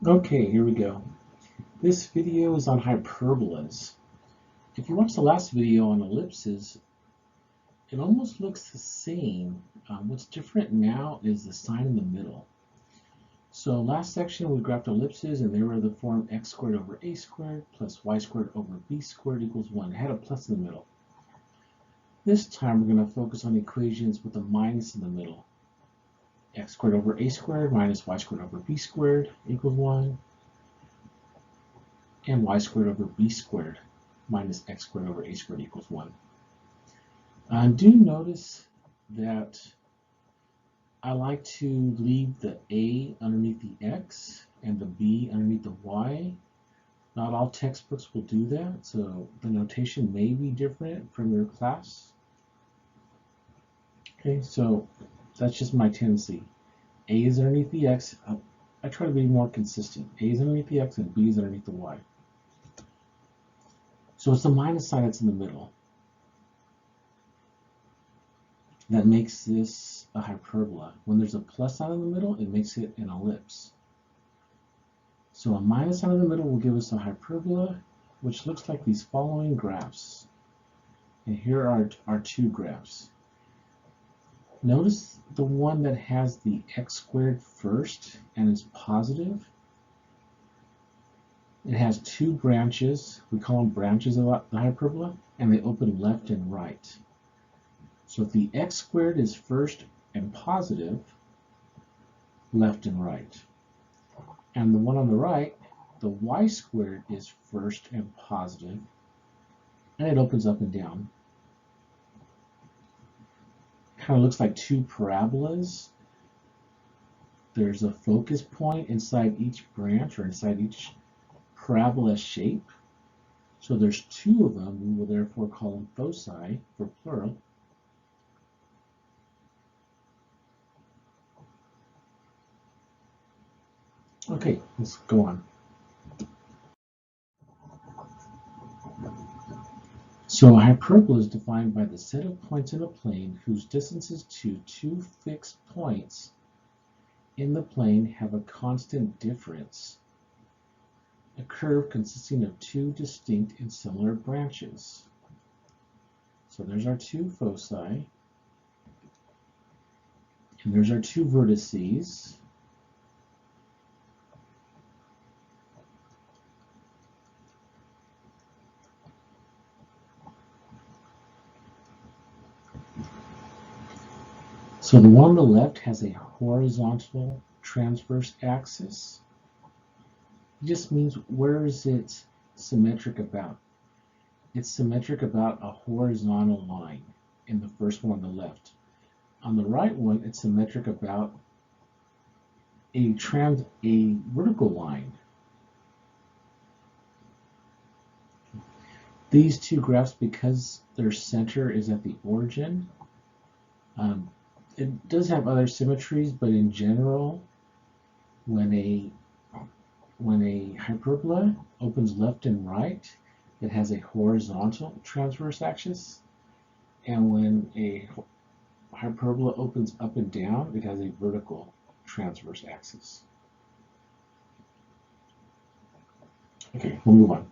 Okay, here we go. This video is on hyperbolas. If you watched the last video on ellipses, it almost looks the same. What's different now is the sign in the middle. So last section we graphed ellipses and they were the form x squared over a squared plus y squared over b squared equals 1. It had a plus in the middle. This time we're going to focus on equations with a minus in the middle. X squared over a squared minus y squared over b squared equals 1. And y squared over b squared minus x squared over a squared equals 1. Do notice that I like to leave the a underneath the x and the b underneath the y. Not all textbooks will do that, so the notation may be different from your class. Okay, so that's just my tendency. A is underneath the x. I try to be more consistent. A is underneath the x and b is underneath the y. So it's the minus sign that's in the middle that makes this a hyperbola. When there's a plus sign in the middle, it makes it an ellipse. So a minus sign in the middle will give us a hyperbola, which looks like these following graphs. And here are our two graphs. Notice the one that has the x squared first and is positive. It has two branches. We call them branches of the hyperbola, and they open left and right. So if the x squared is first and positive, left and right. And the one on the right, the y squared is first and positive, and it opens up and down. Kind of looks like two parabolas. There's a focus point inside each branch or inside each parabola shape. So there's two of them. We will therefore call them foci for plural. Okay, let's go on. So a hyperbola is defined by the set of points in a plane whose distances to two fixed points in the plane have a constant difference. A curve consisting of two distinct and similar branches. So there's our two foci, and there's our two vertices. So the one on the left has a horizontal transverse axis. It just means where is it symmetric about? It's symmetric about a horizontal line in the first one on the left. On the right one, it's symmetric about a vertical line. These two graphs, because their center is at the origin, it does have other symmetries, but in general, when a hyperbola opens left and right, it has a horizontal transverse axis, and when a hyperbola opens up and down, it has a vertical transverse axis. Okay, we'll move on.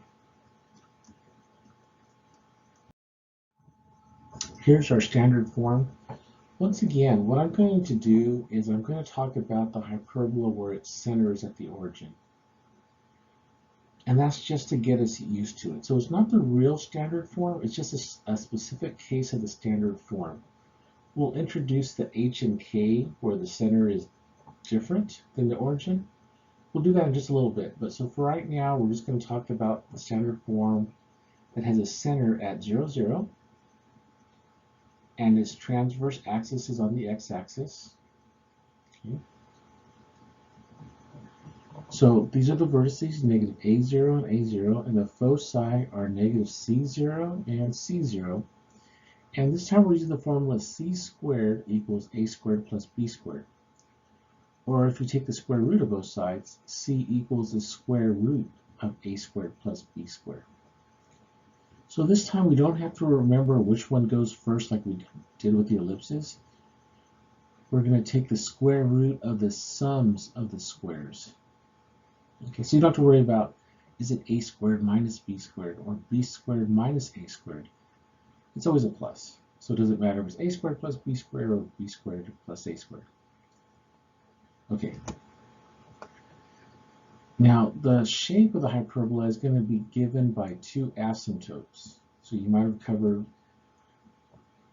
Here's our standard form. Once again, what I'm going to do is I'm going to talk about the hyperbola where its center is at the origin. And that's just to get us used to it. So it's not the real standard form, it's just a specific case of the standard form. We'll introduce the h and k where the center is different than the origin. We'll do that in just a little bit. But so for right now, we're just going to talk about the standard form that has a center at 0, 0. And its transverse axis is on the x-axis. Okay. So these are the vertices, negative a0 and a0, and the foci are negative c0 and c0. And this time we're using the formula c squared equals a squared plus b squared. Or if we take the square root of both sides, c equals the square root of a squared plus b squared. So this time we don't have to remember which one goes first like we did with the ellipses. We're going to take the square root of the sums of the squares. Okay, so you don't have to worry about, is it a squared minus b squared or b squared minus a squared? It's always a plus. So it doesn't matter if it's a squared plus b squared or b squared plus a squared. Okay. Now, the shape of the hyperbola is going to be given by two asymptotes. So you might have covered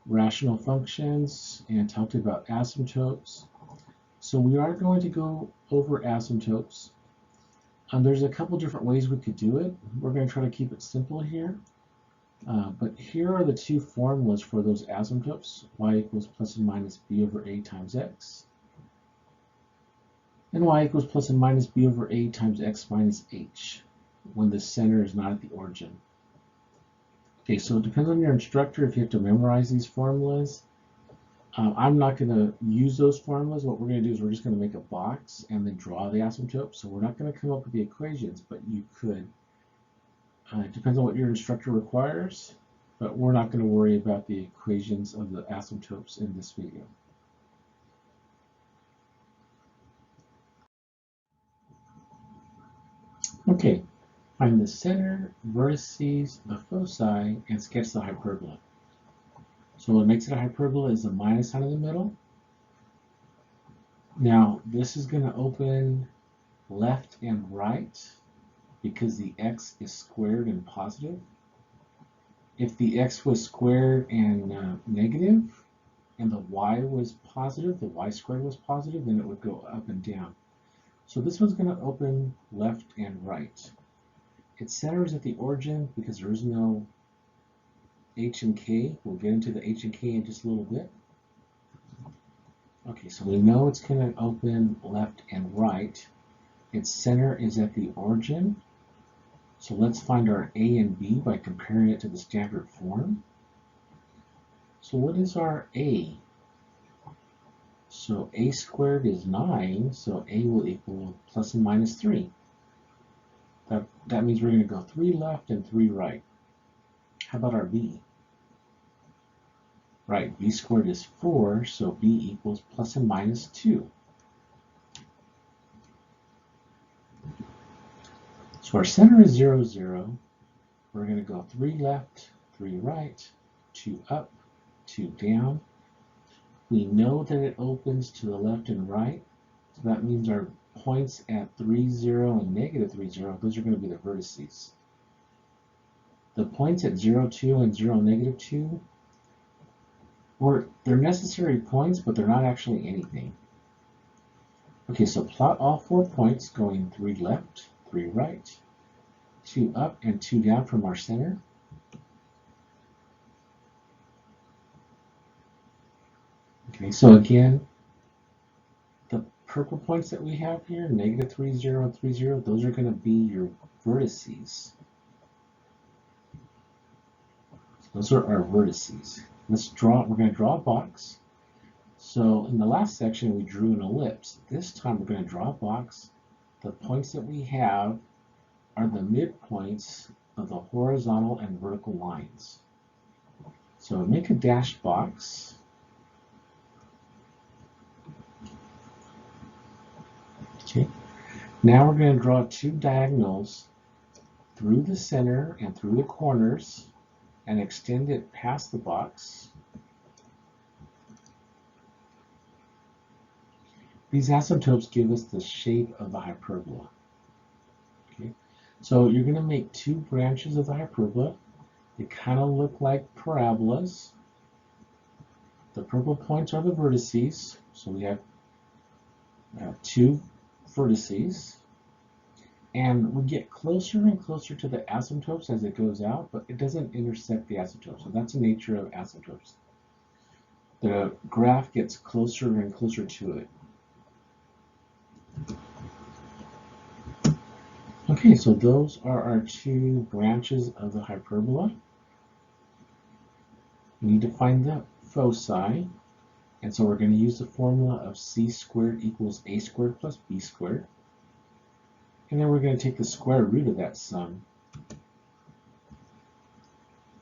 rational functions and talked about asymptotes. So we are going to go over asymptotes. There's a couple different ways we could do it. We're going to try to keep it simple here. But here are the two formulas for those asymptotes. Y equals plus and minus b over a times x. And y equals plus and minus b over a times x minus h when the center is not at the origin. Okay, so it depends on your instructor if you have to memorize these formulas. I'm not going to use those formulas. What we're going to do is we're just going to make a box and then draw the asymptote. So we're not going to come up with the equations, but you could. It depends on what your instructor requires, but we're not going to worry about the equations of the asymptotes in this video. Okay, find the center, vertices, the foci, and sketch the hyperbola. So what makes it a hyperbola is the minus sign in the middle. Now, this is going to open left and right because the x is squared and positive. If the x was squared and negative, and the y was positive, the y squared was positive, then it would go up and down. So this one's going to open left and right. Its center is at the origin because there is no h and k. We'll get into the h and k in just a little bit. Okay, so we know it's going to open left and right. Its center is at the origin. So let's find our a and b by comparing it to the standard form. So what is our a? So a squared is 9, so a will equal plus and minus 3. That means we're going to go 3 left and 3 right. How about our b? Right, b squared is 4, so b equals plus and minus 2. So our center is 0, 0. We're going to go 3 left, 3 right, 2 up, 2 down. We know that it opens to the left and right, so that means our points at 3, 0 and negative 3, 0, those are going to be the vertices. The points at 0, 2 and 0, negative 2, they're necessary points, but they're not actually anything. Okay, so plot all 4 points going 3 left, 3 right, 2 up, and 2 down from our center. Okay, so again, the purple points that we have here, negative 3, 0, and 3, 0, those are going to be your vertices. Those are our vertices. We're going to draw a box. So in the last section, we drew an ellipse. This time, we're going to draw a box. The points that we have are the midpoints of the horizontal and vertical lines. So make a dashed box. Okay. Now we're going to draw 2 diagonals through the center and through the corners and extend it past the box. These asymptotes give us the shape of the hyperbola. Okay. So you're going to make 2 branches of the hyperbola. They kind of look like parabolas. The purple points are the vertices. So we have 2 vertices. And we get closer and closer to the asymptotes as it goes out, but it doesn't intersect the asymptotes. So that's the nature of asymptotes. The graph gets closer and closer to it. Okay, so those are our 2 branches of the hyperbola. We need to find the foci, and so we're going to use the formula of c squared equals a squared plus b squared. And then we're going to take the square root of that sum.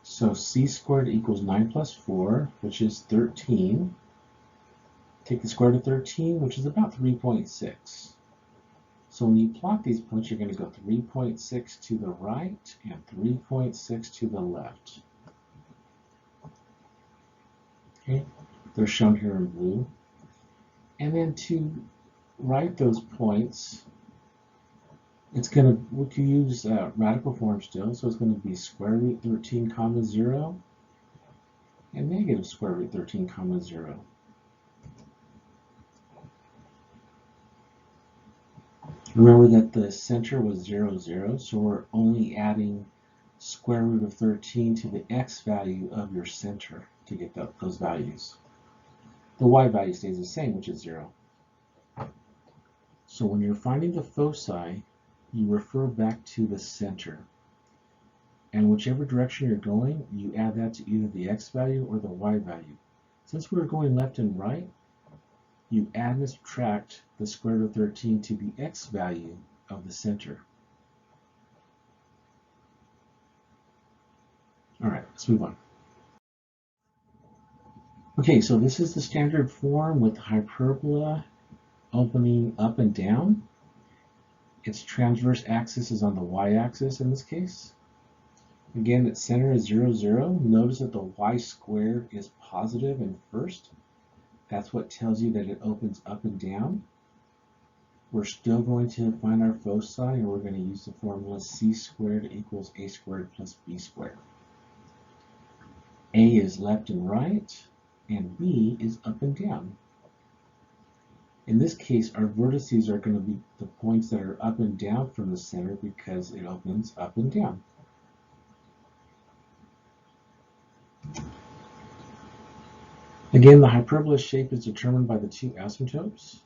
So c squared equals 9 plus 4, which is 13. Take the square root of 13, which is about 3.6. So So when you plot these points, you're going to go 3.6 to the right and 3.6 to the left. Okay, they're shown here in blue. And then to write those points, it's going to, we can use radical form still, so it's going to be square root 13 comma 0 and negative square root 13 comma 0. Remember that the center was 0, 0, so we're only adding square root of 13 to the x value of your center to get those values. The y value stays the same, which is 0. So when you're finding the foci, you refer back to the center. And whichever direction you're going, you add that to either the x value or the y value. Since we're going left and right, you add and subtract the square root of 13 to the x value of the center. All right, let's move on. Okay, so this is the standard form with hyperbola opening up and down. Its transverse axis is on the y-axis in this case. Again, its center is 0, 0. Notice that the y squared is positive in first. That's what tells you that it opens up and down. We're still going to find our foci, and we're going to use the formula c squared equals a squared plus b squared. A is left and right, and b is up and down. In this case, our vertices are going to be the points that are up and down from the center because it opens up and down. Again, the hyperbola shape is determined by the two asymptotes.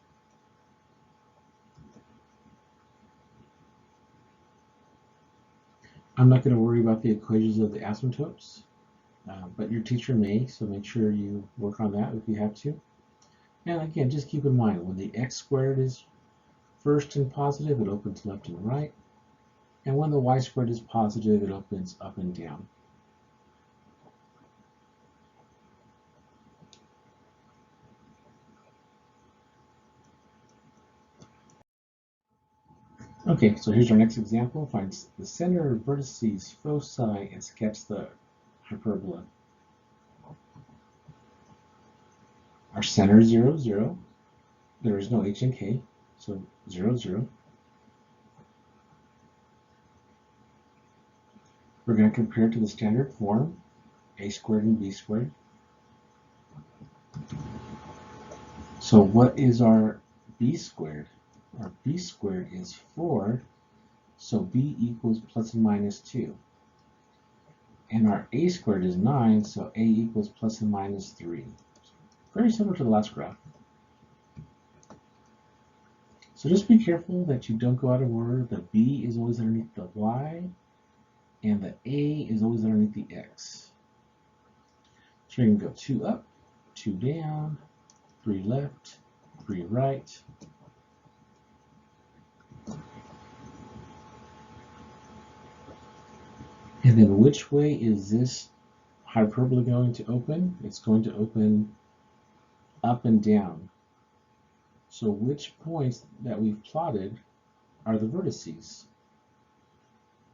I'm not going to worry about the equations of the asymptotes, but your teacher may, so make sure you work on that if you have to. And again, just keep in mind, when the x squared is first and positive, it opens left and right. And when the y squared is positive, it opens up and down. Okay, so here's our next example. Find the center, vertices, foci, and sketch the hyperbola. Our center is 0, 0. There is no h and k, so 0, 0. We're going to compare it to the standard form, a squared and b squared. So what is our b squared? Our b squared is 4, so b equals plus and minus 2. And our a squared is 9, so a equals plus and minus 3. Very similar to the last graph. So just be careful that you don't go out of order. The b is always underneath the y, and the a is always underneath the x. So you can go 2 up, 2 down, 3 left, 3 right. And then which way is this hyperbola going to open? It's going to open up and down. So which points that we've plotted are the vertices?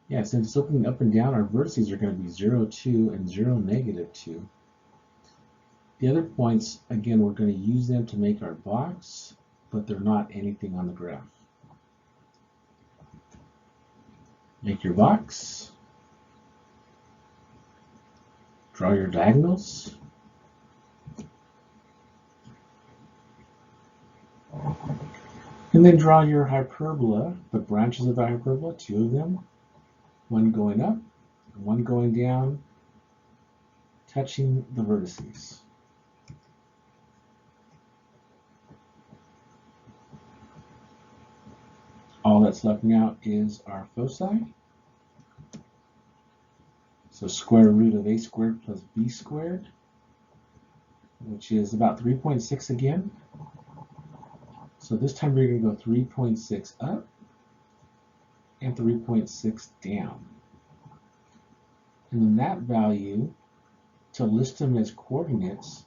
Yeah, since it's opening up and down, our vertices are going to be 0, 2, and 0, negative 2. The other points, again, we're going to use them to make our box, but they're not anything on the graph. Make your box. Draw your diagonals. And then draw your hyperbola, the branches of the hyperbola, 2 of them. One going up, and one going down, touching the vertices. All that's left now is our foci. So square root of a squared plus b squared, which is about 3.6 again. So this time we're going to go 3.6 up and 3.6 down. And then that value, to list them as coordinates,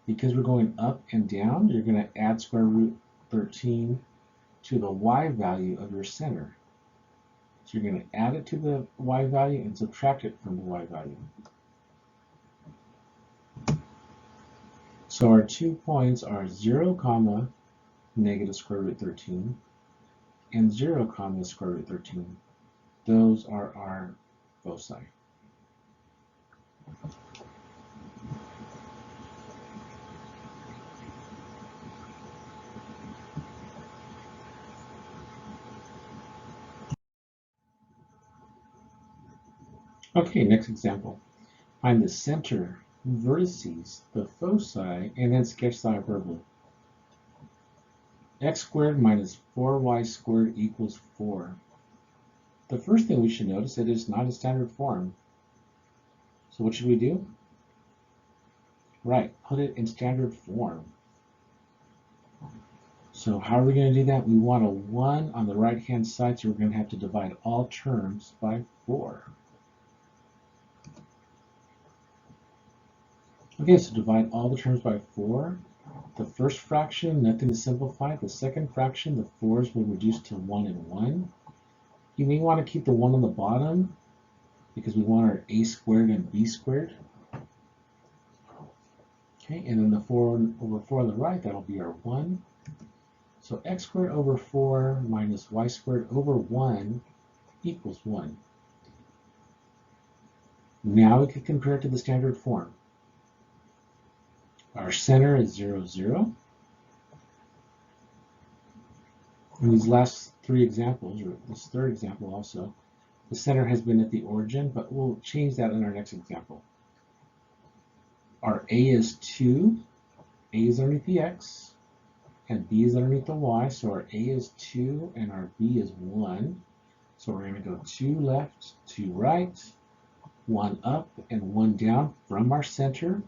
because we're going up and down, you're going to add square root 13 to the y value of your center. So you're going to add it to the y value and subtract it from the y value. So our 2 points are 0, comma, negative square root 13, and 0, comma, square root 13. Those are our foci. Okay, next example. Find the center, vertices, the foci, and then sketch the hyperbola. X squared minus 4y squared equals 4. The first thing we should notice is it is not a standard form. So what should we do? Right, put it in standard form. So how are we going to do that? We want a 1 on the right-hand side, so we're going to have to divide all terms by 4. Okay, so divide all the terms by 4. The first fraction, nothing to simplify. The second fraction, the 4's will reduce to 1 and 1. You may want to keep the 1 on the bottom because we want our a squared and b squared. Okay, and then the 4 over 4 on the right, that'll be our 1. So x squared over 4 minus y squared over 1 equals 1. Now we can compare it to the standard form. Our center is 0, 0. In these last 3 examples, or this third example also, the center has been at the origin, but we'll change that in our next example. Our a is 2, a is underneath the x, and b is underneath the y, so our a is 2 and our b is 1. So we're going to go 2 left, 2 right, 1 up, and 1 down from our center.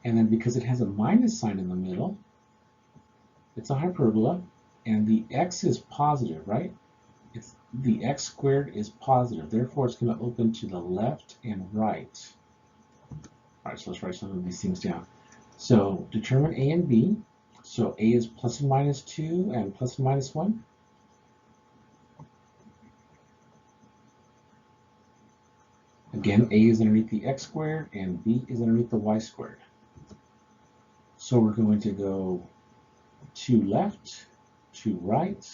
And then because it has a minus sign in the middle, it's a hyperbola, and the x is positive, right? The x squared is positive, therefore it's going to open to the left and right. All right, so let's write some of these things down. So determine a and b. So a is plus and minus 2 and plus and minus 1. Again, a is underneath the x squared and b is underneath the y squared. So we're going to go 2 left, 2 right,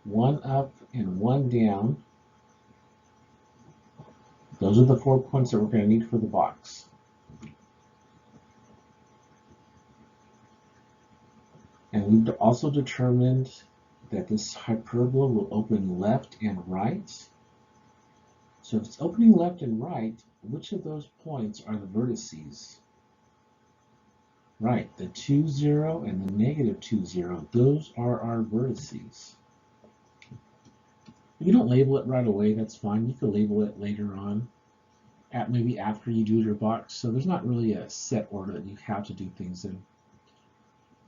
1 up, and 1 down. Those are the 4 points that we're going to need for the box. And we've also determined that this hyperbola will open left and right. So if it's opening left and right, which of those points are the vertices? Right, the 2, 0 and the negative 2, 0, those are our vertices. If you don't label it right away, that's fine. You can label it later on, maybe after you do your box. So there's not really a set order that you have to do things in.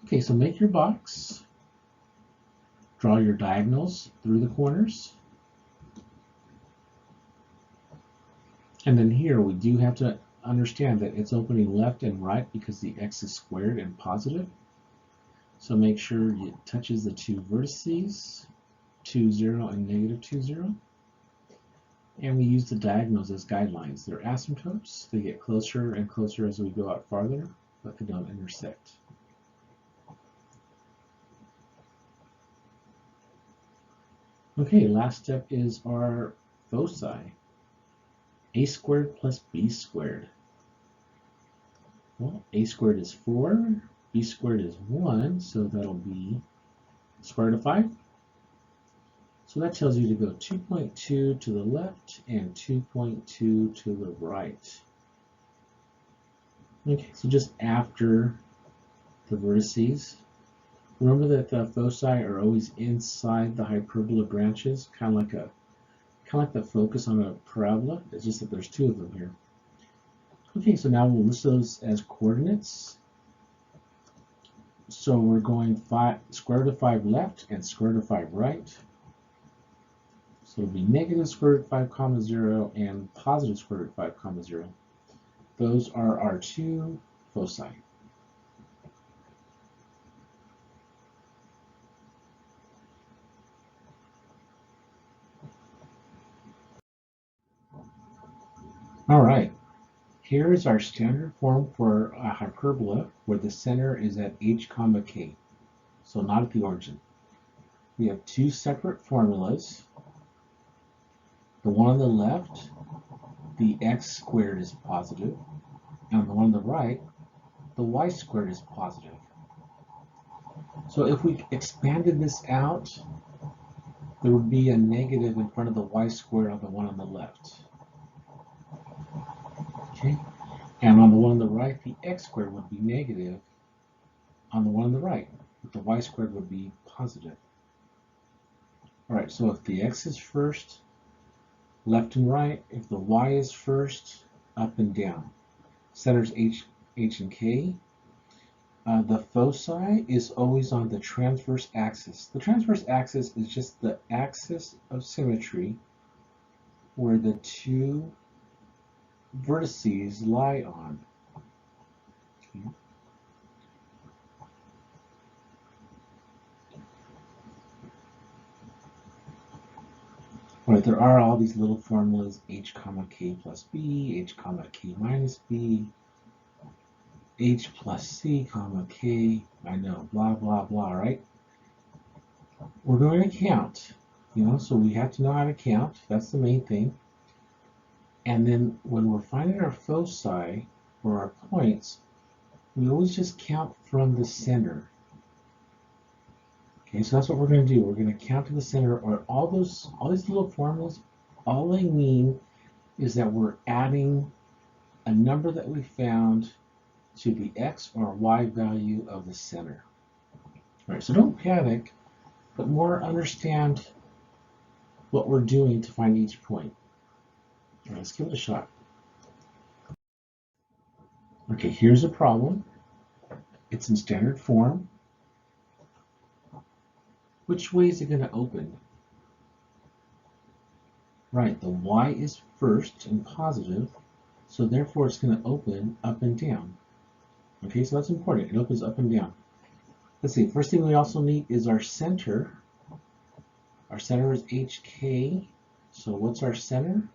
Okay, so make your box. Draw your diagonals through the corners. And then here we do have to understand that it's opening left and right because the x is squared and positive. So make sure it touches the 2 vertices, 2, 0 and negative 2, 0. And we use the diagonals as guidelines. They're asymptotes. They get closer and closer as we go out farther, but they don't intersect. Okay, last step is our foci. A squared plus b squared. Well, a squared is 4, b squared is 1, so that'll be square root of 5. So that tells you to go 2.2 to the left and 2.2 to the right. Okay, so just after the vertices. Remember that the foci are always inside the hyperbola branches, kind of like the focus on a parabola. It's just that there's 2 of them here. Okay, so now we'll list those as coordinates. So we're going square root of 5 left and square root of 5 right. So it'll be negative square root of 5 comma 0 and positive square root of 5 comma 0. Those are our 2 foci. All right, here is our standard form for a hyperbola where the center is at h comma k, so not at the origin. We have two separate formulas. The one on the left, the x squared is positive, and the one on the right, the y squared is positive. So if we expanded this out, there would be a negative in front of the y squared on the one on the left. Okay, and on the one on the right, the x squared would be negative on the one on the right, but the y squared would be positive. All right, so if the x is first, left and right, if the y is first, up and down. Centers h and k. The foci is always on the transverse axis. The transverse axis is just the axis of symmetry where the two vertices lie on. Okay. Right, there are all these little formulas, h comma k plus b, h comma k minus b, h plus c comma k, I know, blah, blah, blah, right? We're going to count, so we have to know how to count. That's the main thing. And then when we're finding our foci, or our points, we always just count from the center. Okay, so that's what we're going to do. We're going to count to the center, or all these little formulas, all they mean is that we're adding a number that we found to the x or y value of the center. All right, so don't panic, but more understand what we're doing to find each point. All right, let's give it a shot. Okay, here's a problem. It's in standard form. Which way is it going to open? Right, the y is first and positive, so therefore it's going to open up and down. Okay, so that's important. It opens up and down. Let's see, first thing we also need is our center. Our center is hk. So what's our center?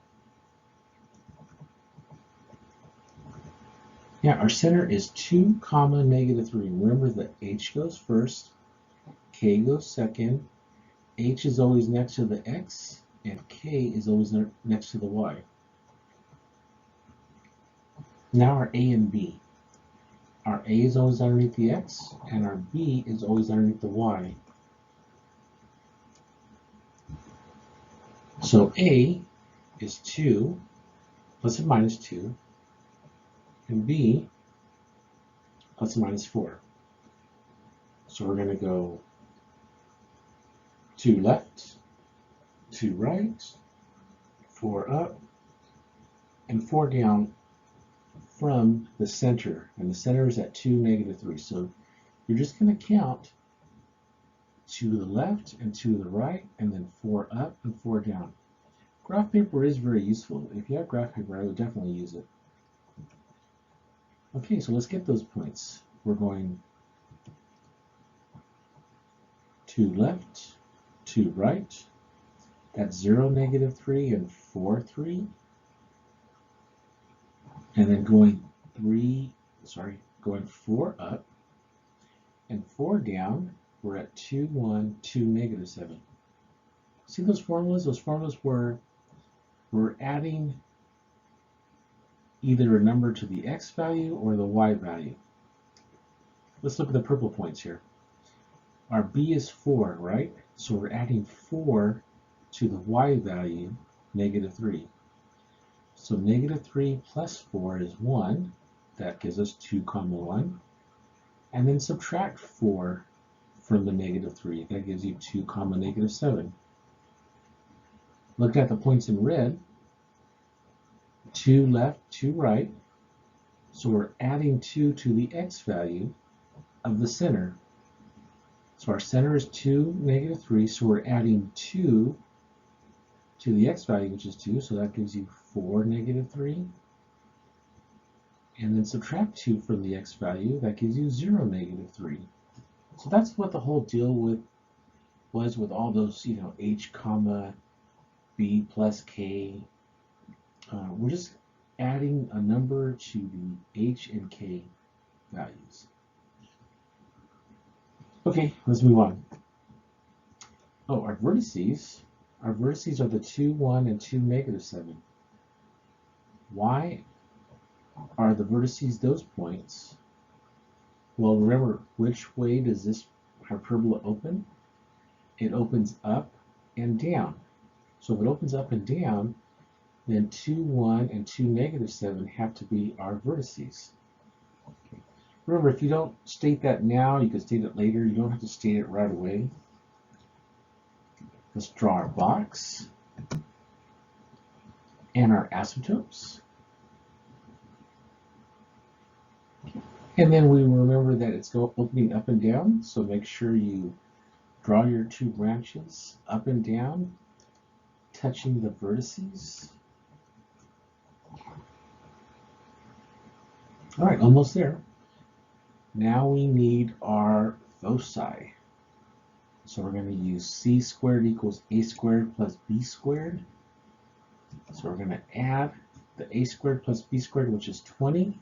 Yeah, our center is 2 comma negative 3. Remember that h goes first, k goes second, h is always next to the x, and k is always next to the y. Now our a and b. Our a is always underneath the x, and our b is always underneath the y. So a is 2 plus or minus 2, and b plus or minus 4. So we're going to go 2 left, 2 right, 4 up, and 4 down from the center. And the center is at 2, negative 3. So you're just going to count 2 to the left and 2 to the right, and then 4 up and 4 down. Graph paper is very useful. If you have graph paper, I would definitely use it. Okay, so let's get those points. We're going 2 left, 2 right. That's 0, negative 3, and 4, 3. And then going 4 up and 4 down, we're at 2, 1, 2, negative 7. See those formulas? Those formulas were we're adding either a number to the x value or the y value. Let's look at the purple points here. Our b is 4, right? So we're adding 4 to the y value, negative 3. So negative 3 plus 4 is 1. That gives us 2 comma 1. And then subtract 4 from the negative 3. That gives you 2 comma negative 7. Look at the points in red. 2 left, 2 right. So we're adding 2 to the x value of the center. So our center is 2, negative 3. So we're adding 2 to the x value, which is 2. So that gives you 4, negative 3. And then subtract 2 from the x value. That gives you 0, negative 3. So that's what the whole deal was with all those, h comma b plus k. We're just adding a number to the h and k values. Okay, let's move on. Oh, our vertices are the 2, 1, and 2, -7. Why are the vertices those points? Well, remember, which way does this hyperbola open? It opens up and down. So if it opens up and down, then 2, 1, and 2, -7 have to be our vertices. Remember, if you don't state that now, you can state it later. You don't have to state it right away. Let's draw our box and our asymptotes. And then we remember that it's opening up and down, so make sure you draw your 2 branches up and down, touching the vertices. All right, almost there. Now we need our foci. So we're going to use c squared equals a squared plus b squared. So we're going to add the a squared plus b squared, which is 20.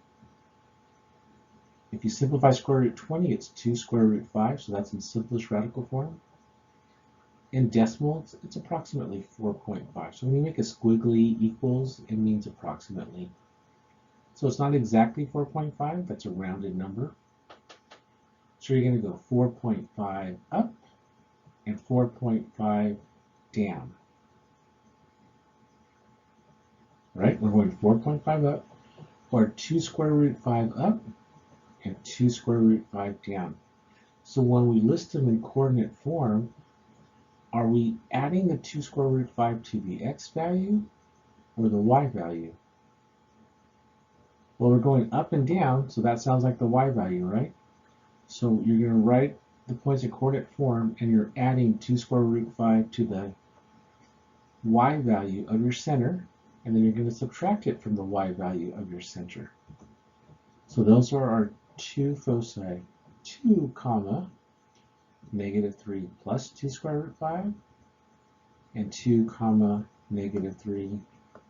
If you simplify square root 20, it's 2 square root 5, so that's in simplest radical form. In decimals, it's approximately 4.5. So when you make a squiggly equals, it means approximately. So it's not exactly 4.5, that's a rounded number. So you're going to go 4.5 up and 4.5 down. Right? We're going 4.5 up, or 2 square root 5 up, and 2 square root 5 down. So when we list them in coordinate form, are we adding the 2 square root 5 to the x value or the y value? Well, we're going up and down, so that sounds like the y value, right? So you're going to write the points in coordinate form, and you're adding 2 square root 5 to the y value of your center, and then you're going to subtract it from the y value of your center. So those are our 2 foci, 2 comma -3 plus 2 square root 5, and 2 comma -3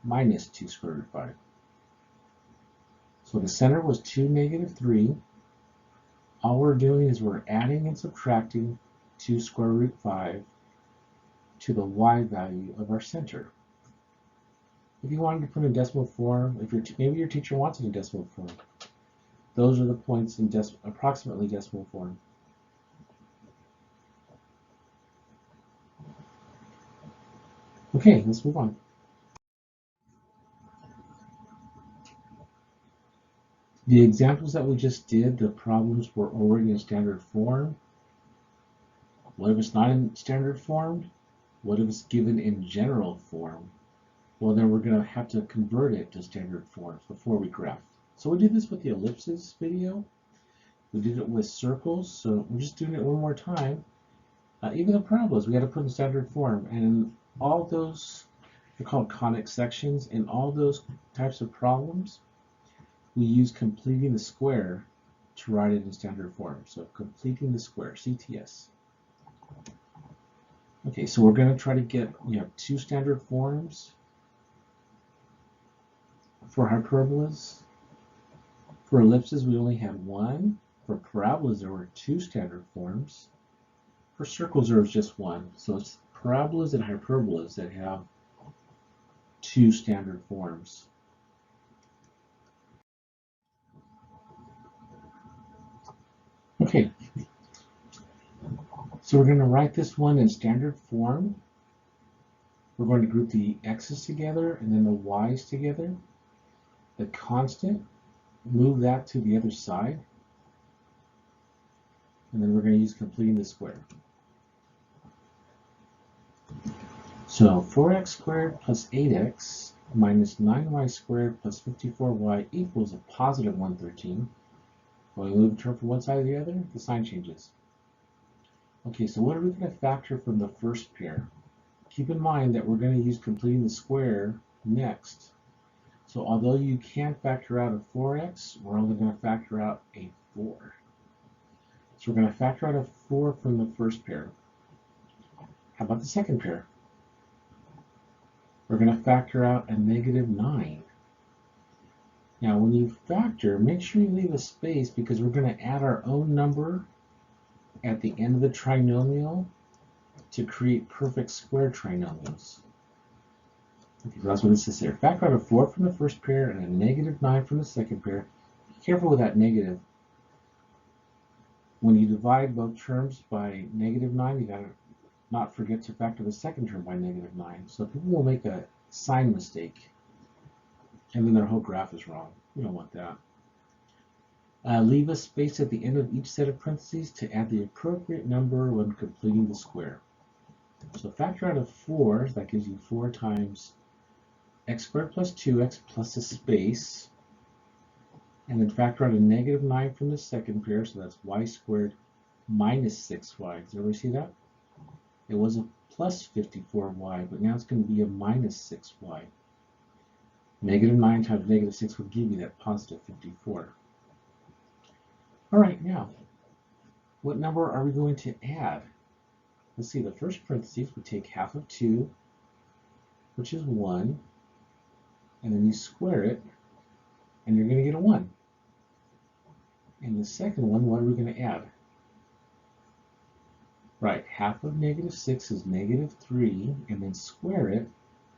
minus 2 square root 5. So the center was 2, -3. All we're doing is we're adding and subtracting 2 square root 5 to the y value of our center. If you wanted to put in decimal form, maybe your teacher wants it in decimal form, those are the points in approximately decimal form. Okay, let's move on. The examples that we just did, the problems were already in standard form. What if it's not in standard form? What if it's given in general form? Well, then we're going to have to convert it to standard forms before we graph. So we did this with the ellipses video. We did it with circles, so we're just doing it one more time. Even the parabolas, we had to put in standard form. And all those, they're called conic sections. In all those types of problems, we use completing the square to write it in standard form. So completing the square, CTS. Okay, so we're going to try to get, we have 2 standard forms for hyperbolas. For ellipses, we only had 1. For parabolas, there were 2 standard forms. For circles, there was just 1. So it's parabolas and hyperbolas that have 2 standard forms. Okay, so we're going to write this one in standard form. We're going to group the x's together and then the y's together. The constant, move that to the other side. And then we're going to use completing the square. So 4x squared plus 8x minus 9y squared plus 54y equals a positive 113. When we move a term from one side to the other, the sign changes. Okay, so what are we going to factor from the first pair? Keep in mind that we're going to use completing the square next. So although you can factor out a 4x, we're only going to factor out a 4. So we're going to factor out a 4 from the first pair. How about the second pair? We're going to factor out a -9. Now, when you factor, make sure you leave a space because we're going to add our own number at the end of the trinomial to create perfect square trinomials. Okay, so that's what it says here. Factor out a 4 from the first pair and a negative 9 from the second pair. Be careful with that negative. When you divide both terms by negative 9, you got to not forget to factor the second term by negative 9. So people will make a sign mistake, and then their whole graph is wrong. We don't want that. Leave a space at the end of each set of parentheses to add the appropriate number when completing the square. So factor out of 4, that gives you 4 times x squared plus 2x plus a space. And then factor out a negative 9 from the second pair, so that's y squared minus 6y. Does everybody see that? It was a plus 54y, but now it's going to be a minus 6y. Negative 9 times negative 6 would give you that positive 54. All right, now, what number are we going to add? Let's see, the first parentheses would take half of 2, which is 1, and then you square it, and you're going to get a 1. And the second one, what are we going to add? Right, half of negative 6 is negative 3, and then square it,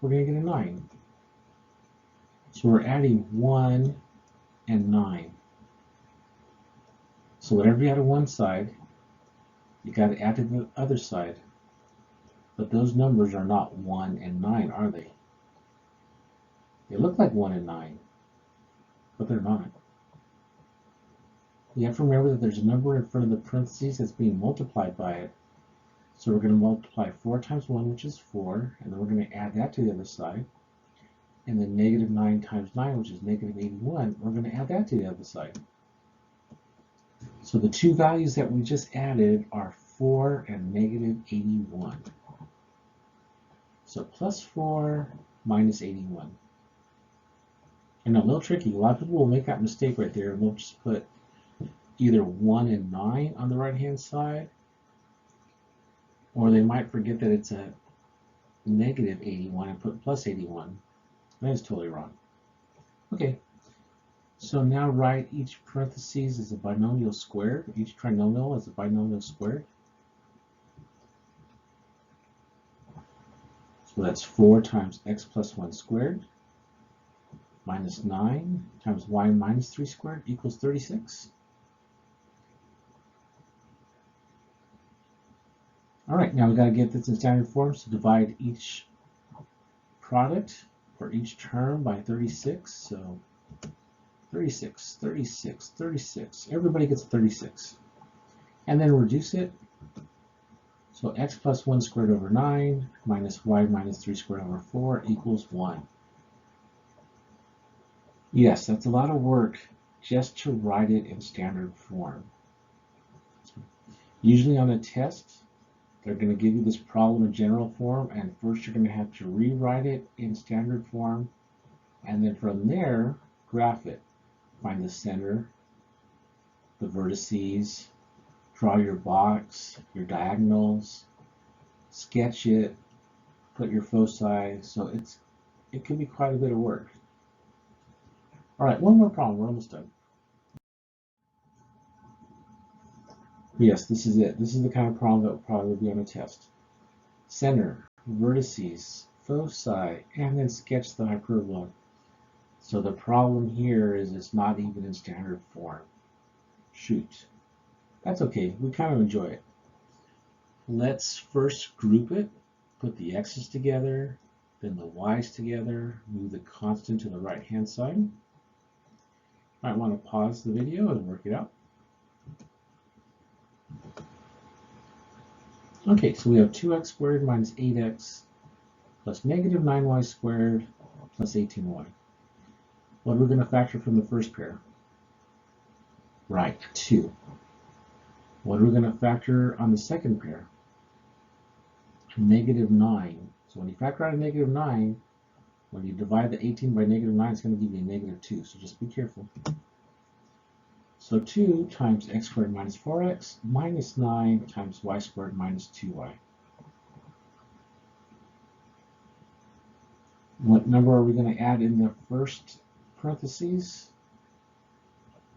we're going to get a 9. So we're adding 1 and 9. So whatever you add to one side, you got to add to the other side. But those numbers are not 1 and 9, are they? They look like 1 and 9, but they're not. You have to remember that there's a number in front of the parentheses that's being multiplied by it. So we're going to multiply 4 times 1, which is 4, and then we're going to add that to the other side. And then negative 9 times 9, which is negative 81, we're going to add that to the other side. So the two values that we just added are 4 and negative 81. So plus 4 minus 81. And a little tricky. A lot of people will make that mistake right there, and they'll just put either 1 and 9 on the right-hand side, or they might forget that it's a negative 81 and put plus 81. That is totally wrong. Okay, so now write each parentheses as a binomial squared, each trinomial as a binomial squared. So that's 4 times x plus 1 squared minus 9 times y minus 3 squared equals 36. All right, now we got to get this in standard form, so divide each product for each term by 36. So 36, 36, 36. Everybody gets 36. And then reduce it. So x plus 1 squared over 9 minus y minus 3 squared over 4 equals 1. Yes, that's a lot of work just to write it in standard form. Usually on a test, they're going to give you this problem in general form, and first you're going to have to rewrite it in standard form, and then from there, graph it. Find the center, the vertices, draw your box, your diagonals, sketch it, put your foci, so it can be quite a bit of work. All right, one more problem, we're almost done. Yes, this is it. This is the kind of problem that will probably be on a test. Center, vertices, foci, and then sketch the hyperbola. So the problem here is it's not even in standard form. Shoot. That's okay, we kind of enjoy it. Let's first group it, put the x's together, then the y's together, move the constant to the right-hand side. I might want to pause the video and work it out. Okay, so we have 2x squared minus 8x plus negative 9y squared plus 18y. What are we going to factor from the first pair? Right, 2. What are we going to factor on the second pair? Negative 9. So when you factor out a negative 9, when you divide the 18 by negative 9, it's going to give you a negative 2. So just be careful. So 2 times x squared minus 4x minus 9 times y squared minus 2y. What number are we going to add in the first parentheses?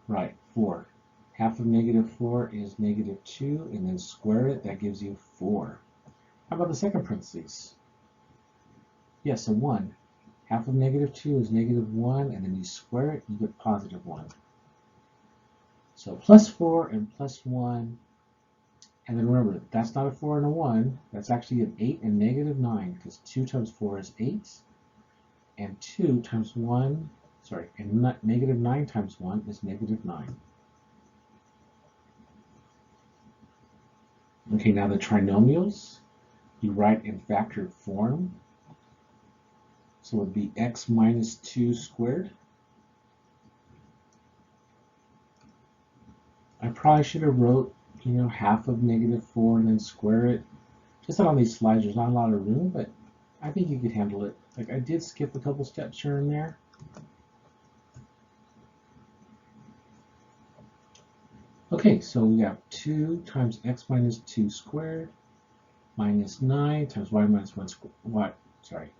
Right, 4. Half of negative 4 is negative 2, and then square it, that gives you 4. How about the second parentheses? Yes, a 1. Half of negative 2 is negative 1, and then you square it, you get positive 1. So plus 4 and plus 1. And then remember, that's not a 4 and a 1. That's actually an 8 and negative 9, because 2 times 4 is 8. And 2 times 1, and negative 9 times 1 is negative 9. Okay, now the trinomials, you write in factored form. So it would be x minus 2 squared. I probably should have wrote, half of negative 4 and then square it. Just that on these slides, there's not a lot of room, but I think you could handle it. Like, I did skip a couple steps here and there. Okay, so we have 2 times x minus 2 squared minus 9 times y minus 1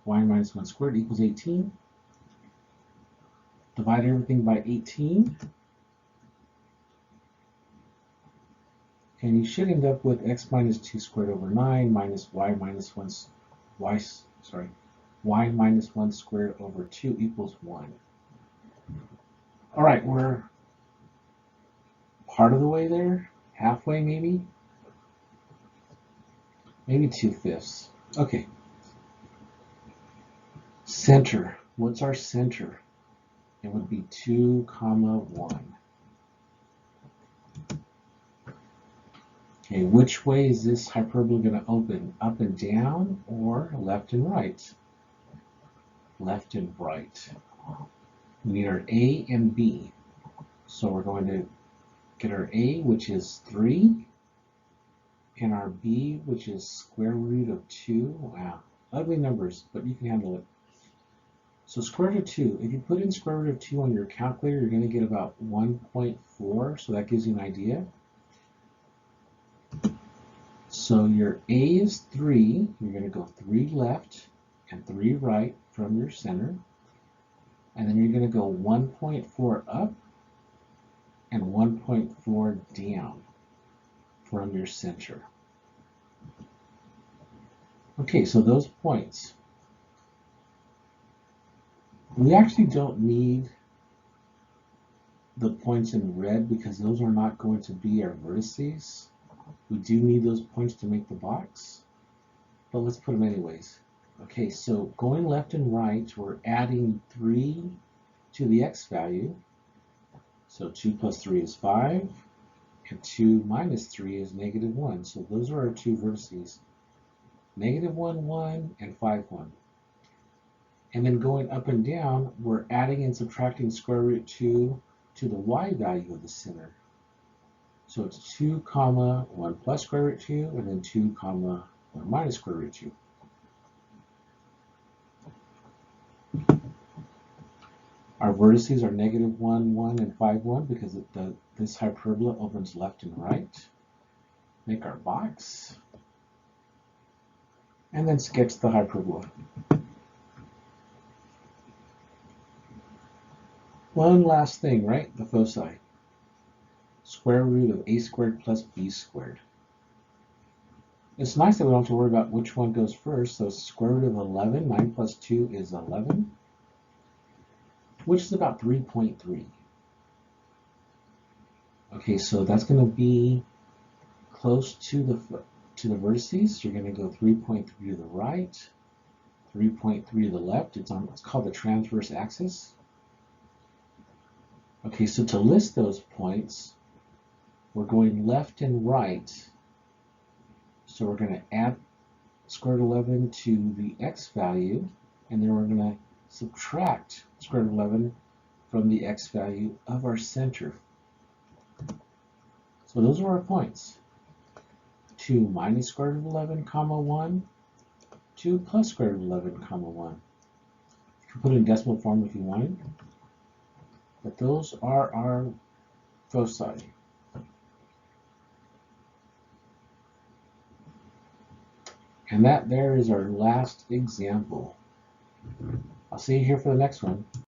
y minus 1 squared equals 18. Divide everything by 18. And you should end up with x minus 2 squared over 9 minus y minus 1 squared over 2 equals 1. All right, we're part of the way there, halfway maybe 2/5. Okay. Center. What's our center? It would be 2, 1. Okay, which way is this hyperbola going to open? Up and down or left and right? Left and right. We need our A and B. So we're going to get our A, which is 3, and our B, which is square root of 2. Wow, ugly numbers, but you can handle it. So square root of 2, if you put in square root of 2 on your calculator, you're going to get about 1.4, so that gives you an idea. So your A is 3, you're going to go 3 left and 3 right from your center, and then you're going to go 1.4 up and 1.4 down from your center. Okay, so those points. We actually don't need the points in red because those are not going to be our vertices. We do need those points to make the box, but let's put them anyways. Okay, so going left and right, we're adding 3 to the x value. So 2 plus 3 is 5, and 2 minus 3 is negative 1. So those are our two vertices, negative 1, 1, and 5, 1. And then going up and down, we're adding and subtracting square root 2 to the y value of the center. So it's 2, 1 plus square root 2, and then 2, 1 minus square root 2. Our vertices are negative 1, 1, and 5, 1 because this hyperbola opens left and right. Make our box. And then sketch the hyperbola. One last thing, right? The foci. Square root of a squared plus b squared. It's nice that we don't have to worry about which one goes first. So square root of 11, 9 plus 2 is 11, which is about 3.3. Okay, so that's going to be close to the vertices. You're going to go 3.3 to the right, 3.3 to the left. It's called the transverse axis. Okay, so to list those points, we're going left and right. So we're going to add square root of 11 to the x value, and then we're going to subtract square root of 11 from the x value of our center. So those are our points. 2 minus square root of 11, 1, 2 plus square root of 11, 1. You can put it in decimal form if you wanted. But those are our foci. And that there is our last example. I'll see you here for the next one.